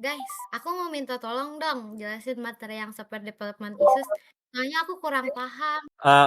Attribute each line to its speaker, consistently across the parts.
Speaker 1: Guys, aku mau minta tolong dong jelasin materi yang software development issues. Soalnya aku kurang paham.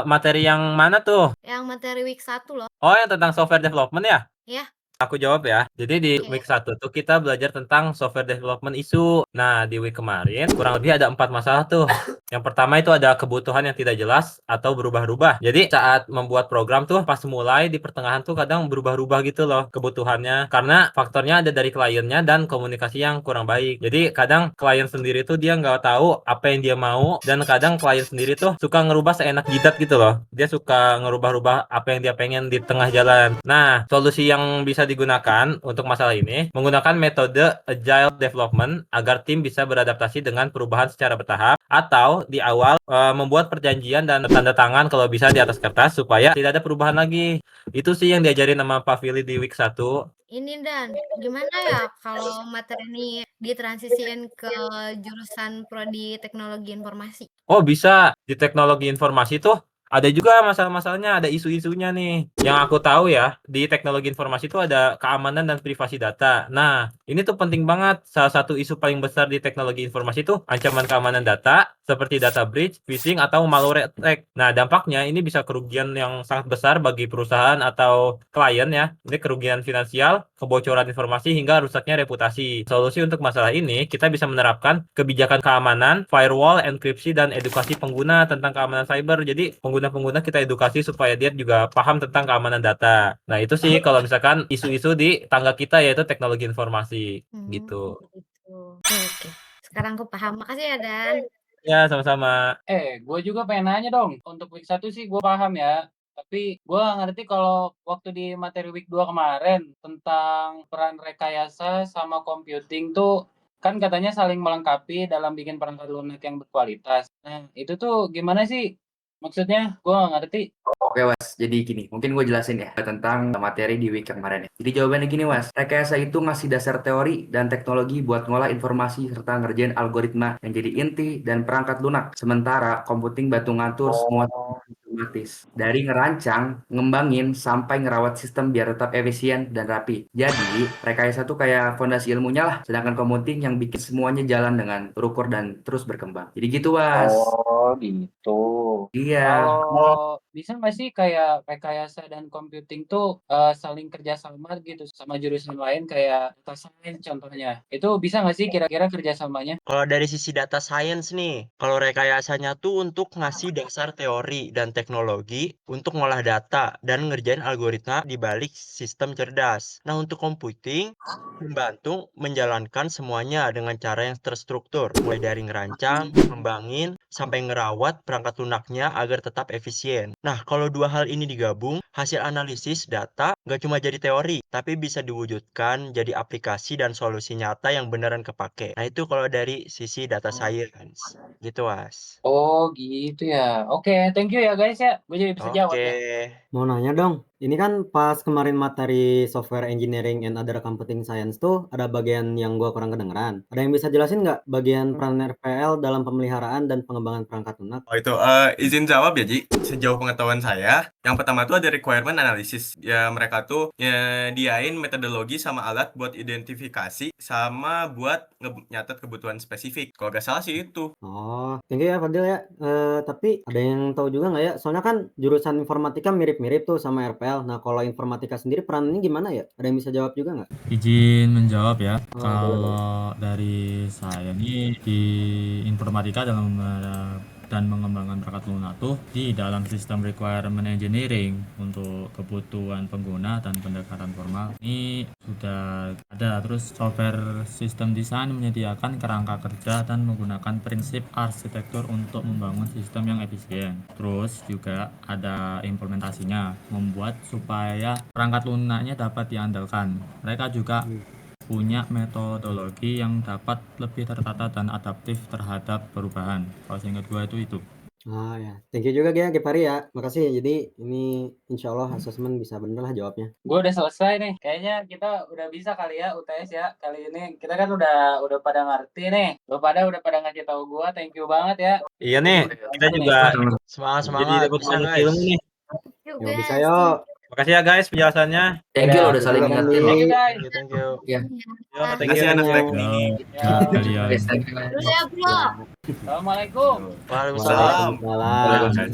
Speaker 2: Materi yang mana tuh?
Speaker 1: Yang materi week 1 loh.
Speaker 2: Oh, yang tentang software development ya?
Speaker 1: Ya,
Speaker 2: Aku jawab ya. Jadi di
Speaker 1: oke.
Speaker 2: week 1 tuh kita belajar tentang software development isu. Nah, di week kemarin kurang lebih ada 4 masalah tuh. Yang pertama itu ada kebutuhan yang tidak jelas atau berubah-ubah. Jadi saat membuat program tuh pas mulai di pertengahan tuh kadang berubah-ubah gitu loh kebutuhannya. Karena faktornya ada dari kliennya dan komunikasi yang kurang baik. Jadi kadang klien sendiri tuh dia nggak tahu apa yang dia mau. Dan kadang klien sendiri tuh suka ngerubah seenak jidat gitu loh. Dia suka ngerubah-rubah apa yang dia pengen di tengah jalan. Nah, solusi yang bisa digunakan untuk masalah ini menggunakan metode agile development agar tim bisa beradaptasi dengan perubahan secara bertahap atau di awal membuat perjanjian dan tanda tangan kalau bisa di atas kertas supaya tidak ada perubahan lagi. Itu sih yang diajarin sama Pak Fili di week 1.
Speaker 1: Ini Dan, gimana ya kalau materi ini ditransisiin ke jurusan prodi teknologi informasi?
Speaker 2: Oh, bisa. Di teknologi informasi tuh ada juga masalah-masalahnya, ada isu-isunya nih. Yang aku tahu ya, di teknologi informasi itu ada keamanan dan privasi data. Nah, ini tuh penting banget. Salah satu isu paling besar di teknologi informasi itu ancaman keamanan data, seperti data breach, phishing, atau malware attack. Nah, dampaknya ini bisa kerugian yang sangat besar bagi perusahaan atau klien ya. Ini kerugian finansial, kebocoran informasi, hingga rusaknya reputasi. Solusi untuk masalah ini, kita bisa menerapkan kebijakan keamanan, firewall, enkripsi, dan edukasi pengguna tentang keamanan cyber. Jadi pengguna-pengguna kita edukasi supaya dia juga paham tentang keamanan data. Nah, itu sih kalau misalkan isu-isu di tangga kita yaitu teknologi informasi gitu.
Speaker 1: Gitu. Oke, oke. Sekarang aku paham. Makasih ya, Dan.
Speaker 2: Ya, sama-sama.
Speaker 3: Gue juga pengen nanya dong. Untuk week 1 sih gue paham ya. Tapi gue nggak ngerti kalau waktu di materi week 2 kemarin tentang peran rekayasa sama computing tuh kan katanya saling melengkapi dalam bikin perangkat lunak yang berkualitas. Nah, itu tuh gimana sih? Maksudnya gue nggak ngerti.
Speaker 4: Oke Was, jadi gini, mungkin gue jelasin ya tentang materi di week yang kemarin ya. Jadi jawabannya gini Was, rekayasa itu ngasih dasar teori dan teknologi buat ngolah informasi serta ngerjain algoritma yang jadi inti dan perangkat lunak. Sementara computing bantu ngatur semua otomatis. Dari ngerancang, ngembangin, sampai ngerawat sistem biar tetap efisien dan rapi. Jadi, rekayasa tuh kayak fondasi ilmunya lah, sedangkan computing yang bikin semuanya jalan dengan terukur dan terus berkembang. Jadi gitu Was.
Speaker 3: Oh, gitu.
Speaker 4: Iya.
Speaker 3: Kalau bisa nggak sih kayak rekayasa dan computing tuh saling kerjasama gitu sama jurusan lain kayak data science contohnya. Itu bisa nggak sih kira-kira kerjasamanya?
Speaker 5: Kalau dari sisi data science nih, kalau rekayasanya tuh untuk ngasih dasar teori dan teknologi untuk ngolah data dan ngerjain algoritma di balik sistem cerdas. Nah, untuk computing, membantu menjalankan semuanya dengan cara yang terstruktur, mulai dari ngerancang, ngembangin, sampai ngerawat perangkat lunaknya agar tetap efisien. Nah, kalau dua hal ini digabung, hasil analisis data nggak cuma jadi teori, tapi bisa diwujudkan jadi aplikasi dan solusi nyata yang beneran kepake. Nah, itu kalau dari sisi data science. Gitu, Was.
Speaker 3: Oh gitu ya. Oke, thank you ya guys ya. Gue jadi bisa jawab
Speaker 5: Oke.
Speaker 3: deh.
Speaker 6: Mau nanya dong, ini kan pas kemarin materi software engineering and other computing science tuh ada bagian yang gua kurang kedengeran. Ada yang bisa jelasin nggak bagian peran RPL dalam pemeliharaan dan pengembangan perangkat lunak?
Speaker 7: Oh itu, izin jawab ya Ji. Sejauh pengetahuan saya, yang pertama tuh ada requirement analysis. Ya mereka tuh nyediain metodologi sama alat buat identifikasi sama buat nyatet kebutuhan spesifik. Kalau nggak salah sih itu.
Speaker 6: Oh, thank you ya Fadil ya. Tapi ada yang tahu juga nggak ya? Soalnya kan jurusan informatika mirip-mirip tuh sama RPL. Nah, kalau informatika sendiri peran ini gimana ya? Ada yang bisa jawab juga nggak?
Speaker 8: Izin menjawab ya.
Speaker 6: Oh, boleh, boleh.
Speaker 8: Kalau dari saya nih di informatika dalam dan mengembangkan perangkat lunak tuh di dalam sistem requirement engineering untuk kebutuhan pengguna dan pendekatan formal ini sudah ada. Terus software system design menyediakan kerangka kerja dan menggunakan prinsip arsitektur untuk membangun sistem yang efisien. Terus juga ada implementasinya, membuat supaya perangkat lunaknya dapat diandalkan. Mereka juga punya metodologi yang dapat lebih tertata dan adaptif terhadap perubahan. Kalau seingat gue itu.
Speaker 6: Ah ya, thank you juga ya Gepari ya. Makasih. Jadi ini insya Allah asesmen bisa bener lah jawabnya.
Speaker 3: Gue udah selesai nih. Kayaknya kita udah bisa kali ya UTS ya. Kali ini kita kan udah pada ngerti nih. Lo udah pada ngasih tahu gue. Thank you banget ya.
Speaker 2: Iya nih, kita juga jadi
Speaker 5: Semangat-semangat.
Speaker 2: dapat
Speaker 5: Bisa,
Speaker 2: banyak
Speaker 5: guys.
Speaker 2: ilmu nih.
Speaker 1: Yuk
Speaker 6: Yo bisa
Speaker 1: guys,
Speaker 6: yo.
Speaker 2: Makasih ya guys penjelasannya.
Speaker 4: Thank you
Speaker 3: Ya,
Speaker 4: loh udah saling
Speaker 6: silakan,
Speaker 4: ingetin.
Speaker 3: Thank you
Speaker 6: Dik.
Speaker 3: guys.
Speaker 5: Thank you.
Speaker 4: Ya.
Speaker 2: Yo, thank
Speaker 7: Makasih
Speaker 2: you.
Speaker 7: anak
Speaker 6: Thank you.
Speaker 7: teknik.
Speaker 8: Ya, kalian.
Speaker 4: Guys, thank you.
Speaker 1: Dulu ya, Bro.
Speaker 3: Assalamualaikum.
Speaker 5: Waalaikumsalam.
Speaker 6: Waalaikumsalam.
Speaker 7: Waalaikumsalam.